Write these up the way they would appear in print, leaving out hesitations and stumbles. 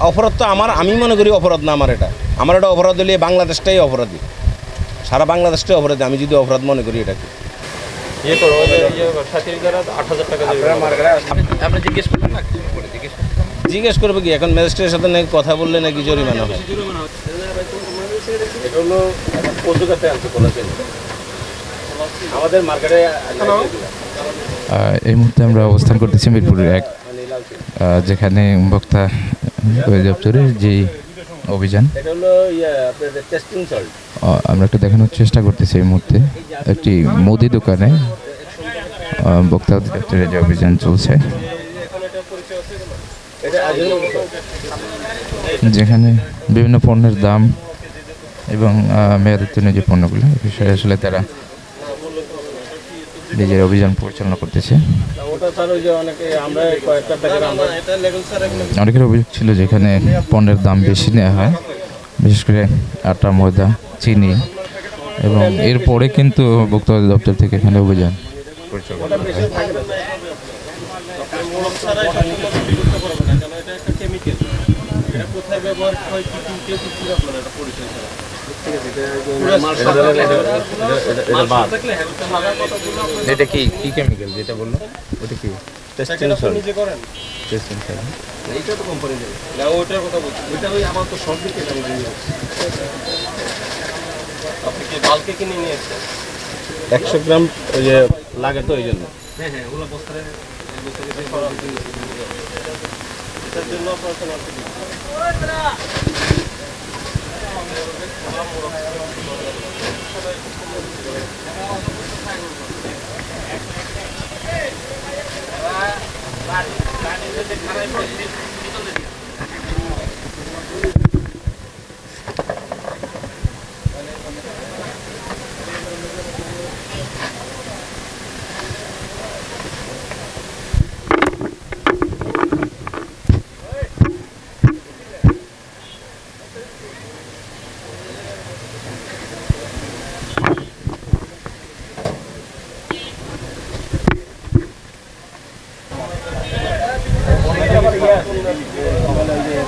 অপরাধ তো আমি মনে করি অপরাধ না, আমার এটা অপরাধ হলে বাংলাদেশটাই অপরাধী, সারা বাংলাদেশটাই অপরাধী, আমি যদি অপরাধ মনে করি এটাকে। জিজ্ঞেস করবে কি এখন ম্যাজিস্ট্রেটের সাথে নাকি কথা বললে নাকি জরিমানা হয়। এই মুহূর্তে আমরা অবস্থান করতেছি মিরপুরের 1, যেখানে ভোক্তা অধিদপ্তরের যে অভিযান আমরা একটু দেখানোর চেষ্টা করতেছি। এই মুহূর্তে একটি মুদি দোকানে ভোক্তা অধিদপ্তরের যে অভিযান চলছে, যেখানে বিভিন্ন পণ্যের দাম এবং মেয়াদোত্তীর্ণ যে পণ্যগুলো, এই বিষয়ে আসলে তারা নিজের অভিযান পরিচালনা করতেছে। অনেকের অভিযোগ ছিল যেখানে পণ্যের দাম বেশি নেওয়া হয়, বিশেষ করে আটা, ময়দা, চিনি, এবং এরপরে কিন্তু ভোক্তা অধিদপ্তর থেকে এখানে অভিযান পরিচালনা করা হয়। এটা কি কি কেমিক্যাল যেটা বললো, ওটা কি টেস্টিং সল্ট? টেস্টিং সল্ট এইটা তো কোম্পানি দেয় না, ওটার কথা বলছি, ওটা ওই আমার তো সব দিকে এটা বলে আপনি কি বালকে কিনে নিয়ে আসছেন 100 গ্রাম ওই যে লাগে তো এই জন্য। হ্যাঁ হ্যাঁ, ওগুলো বস্তায় এটার জন্য আপনার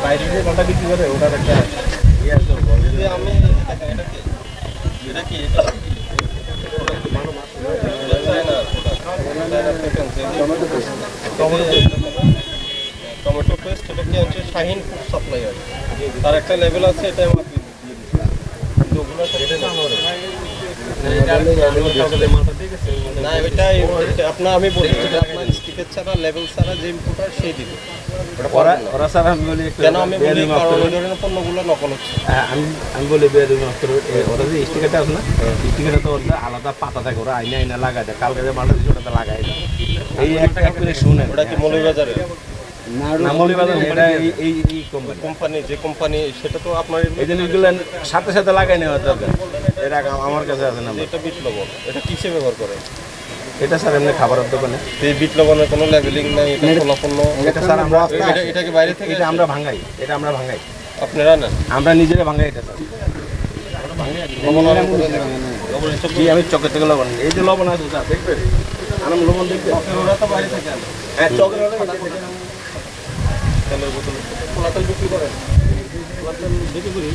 বাইরে যে কোনটা বিক্রি করে ওটার একটা ইয়ে আছে। আমি এটা কি টমেটো পেস্ট, এটা কি হচ্ছে শাহিন ফুড সাপ্লাই, তার একটা লেভেল আছে, এটা আমার দিয়ে দিচ্ছি। ওগুলো না এটাই আপনার, আমি বলি আপনার স্টিকের ছাড়া লেভেল ছাড়া যে ইম্পোর্টার সেই দিবে ওরা স্যার। আমি বলি কেন, আমি বলি কারণ ওই ধরনের পণ্যগুলো নকল হচ্ছে। আমি বলি ওরা যে স্টিকারটা আছে না, স্টিকারটা তো ওটা আলাদা পাতা থাকে, ওরা আইনা আইনা লাগাই দেয়, কালকে যে মালটা দিচ্ছে ওটাতে লাগাই দেয়। এই একটা করে শুনেন, ওটা কি মৌলভীবাজারে? কোম্পানি যে কোম্পানি সেটা তো আপনার এই জিনিসগুলো সাথে সাথে লাগাই নেওয়া দরকার। এটা আমার কাছে আছে না, এটা বিট লবণ। এটা কিসে ব্যবহার করে? এটা স্যার এমনি খাবারের দোকানে। এই বিট লবণের কোনো লেভেলিং নাই, এটা ফলাফল। এটা স্যার আমরা এটা কি বাইরে থেকে? এটা আমরা ভাঙাই, এটা আমরা ভাঙাই। আপনারা না, আমরা নিজেরা ভাঙাই এটা স্যার। আমি চকের থেকে লবণ, এই যে লবণ আছে স্যার দেখবেন, আরাম লবণ দেখবেন, ওরা তো বাইরে থেকে আনে। হ্যাঁ, চকের তেলের বোতল খোলা তেল বিক্রি করেন, খোলা তেল বিক্রি করি।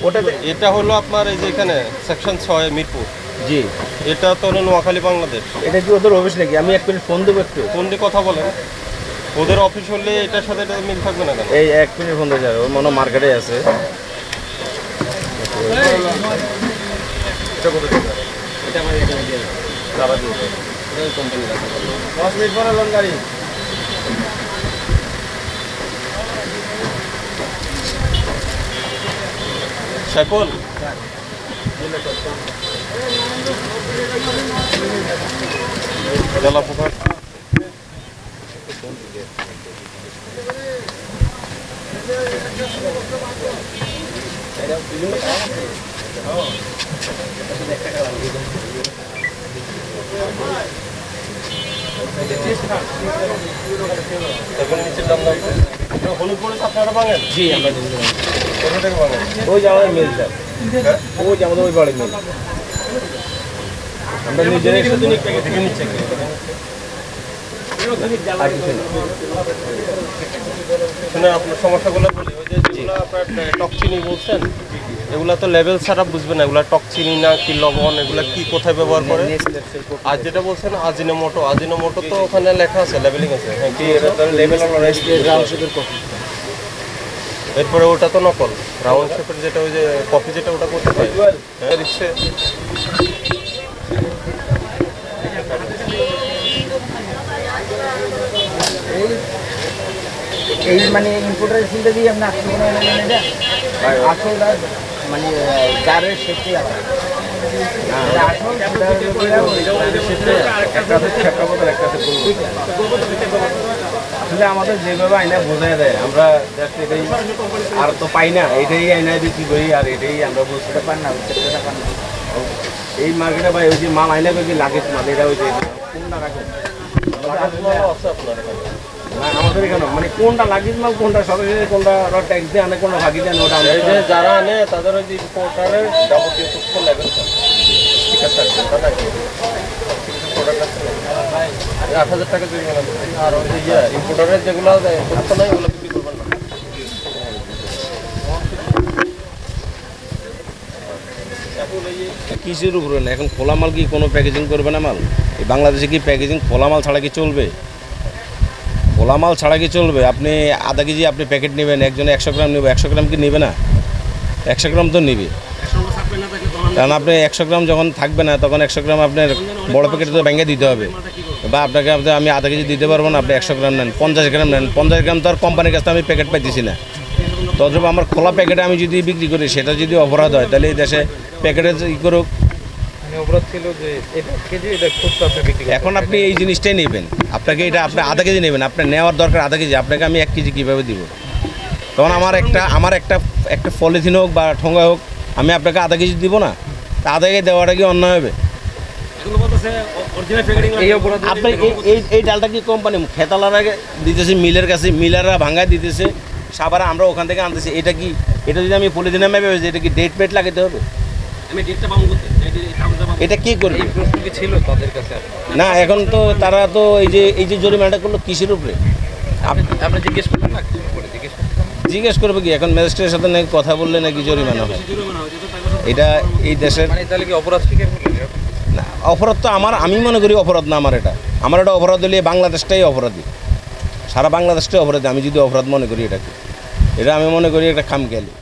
ওটাতে এটা হলো আপনার এই যে এখানে সেকশন 6 মিরপুর। জি, এটা তো হলো নোয়াখালী বাংলাদেশ। এটা কি ওদের অফিস নাকি? আমি এক মিনিট ফোন দেবো, একটু ফোন দিয়ে কথা বলেন। ওদের অফিস হলে এটার সাথে এটা মিল থাকবে না কেন? এই এক মিনিট ফোন দিয়ে যাবে, ওর মনে মার্কেটে আছে। এটা কত টাকা? এটা আমার এটা দিয়ে দাও দিয়ে এই কোম্পানি রাখা 10 মিনিট পরে লোন গাড়ি। সাইফুল জলা পোকা এখন নিচের দাম দাম হলুদ পড়েছে আপনারা ভাঙেন? জি আমরা কোথা থেকে ভাঙেন? ওই যে আমাদের মিল স্যার, ওই যে আমাদের ওই বাড়ির মিল। আমরা নিজেরাই শুধু থেকে নিচ্ছে আর কিছু না। শুনে আপনার সমস্যাগুলো বলি। ওই যে যেগুলো আপনার টক চিনি বলছেন, এগুলা তো লেভেল ছাড়া বুঝবেন না এগুলা টক চিনি না কি লবণ, এগুলা কি কোথায় ব্যবহার করে। আর যেটা বলছেন আজিনোমোটো, আজিনোমোটো তো ওখানে লেখা আছে, লেবেলিং আছে। হ্যাঁ, কি এটা তো লেবেল এরপরে ওটা তো নকল রাউন্ড শেপের, যেটা ওই যে কফি যেটা ওটা করতে হয়। হ্যাঁ দিচ্ছে এই মানে ইম্পোর্টার সিলটা দিয়ে আপনি আসলে কোনো এটা আসল মানে জারের শেপে আছে আসলে আমাদের যেভাবে আইনা বোঝাই দেয় আমরা জাস্ট এটাই আর তো পাই না, এটাই আইনায় বিক্রি করি আর এটাই আমরা বুঝতে পারি না, সেটা পান না। এই মার্কেটে ভাই ওই যে মাল আইনা করি লাগেজ মাল, এটা ওই যে কোনটা রাখেন আছে আপনার এখানে? না আমাদের এখানে মানে কোনটা লাগেজ মাল, কোনটা সরাসরি, কোনটা ট্যাক্স দিয়ে আনে, কোনটা ভাগি দিয়ে আনে, ওটা এই যে যারা আনে তাদের ওই যে ইম্পোর্টারের যাবতীয় তথ্য লেভেল ঠিক আছে ওটা নাকি প্রোডাক্ট আছে ৮,০০০ টাকা জরিমানা দিচ্ছে। আর ওই যে ইম্পোর্টারের যেগুলো তথ্য নাই ওগুলো বিক্রি করবেন না। কিসের উপরে না, এখন খোলা মাল কি কোনো প্যাকেজিং করবে না মাল? এই বাংলাদেশে কি প্যাকেজিং খোলা মাল ছাড়া কি চলবে? খোলা মাল ছাড়া কি চলবে? আপনি আধা কেজি আপনি প্যাকেট নেবেন, একজনে 100 গ্রাম নেবে, 100 গ্রাম কি নেবে না? 100 গ্রাম তো নেবে, কারণ আপনি 100 গ্রাম যখন থাকবে না তখন 100 গ্রাম আপনার বড় প্যাকেটে তো ভেঙে দিতে হবে, বা আপনাকে আমি আধা কেজি দিতে পারবো না, আপনি 100 গ্রাম নেন, 50 গ্রাম নেন, 50 গ্রাম তো আর কোম্পানির কাছে আমি প্যাকেট পাইতেছি না। তদ্রুপ আমার খোলা প্যাকেটে আমি যদি বিক্রি করি সেটা যদি অপরাধ হয়, তাহলে এই দেশে প্যাকেটে ই করুক। অপরাধ ছিল যে এটা কেজি এটা খুচরা আপনি বিক্রি করেন। এখন আপনি এই জিনিসটাই নেবেন, আপনাকে এটা আপনি আধা কেজি নেবেন, আপনার নেওয়ার দরকার আধা কেজি, আপনাকে আমি 1 কেজি কীভাবে দিব? তখন আমার একটা পলিথিন হোক বা ঠোঙ্গা হোক, আমি আপনাকে আধা কেজি দিব না? তা আধা কেজি দেওয়াটা কি অন্যায় হবে? আপনি এই ডালটা কি কোম্পানি খেতালার আগে দিতেছে মিলের কাছে, মিলাররা ভাঙায় দিতেছে, সাবারা আমরা ওখান থেকে আনতেছি। এটা কি, এটা যদি আমি পলিথিনে মেপে এটা কি ডেট পেট লাগাতে হবে? এটা কি করবে? ছিল তাদের কাছে না এখন তো তারা তো এই যে জরিমানাটা করলো কিসের উপরে? আপনি জিজ্ঞেস করবেন না? জিজ্ঞেস করবে কি? এখন ম্যাজিস্ট্রেটের সাথে নাকি কথা বললে নাকি জরিমানা হয়? এটা এই দেশের তাহলে কি অপরাধ স্বীকার করলেন? না, অপরাধ তো আমি মনে করি অপরাধ না, আমার এটা অপরাধ হলে বাংলাদেশটাই অপরাধী, সারা বাংলাদেশটাই অপরাধী। আমি যদি অপরাধ মনে করি, এটা আমি মনে করি একটা খামখেয়ালি।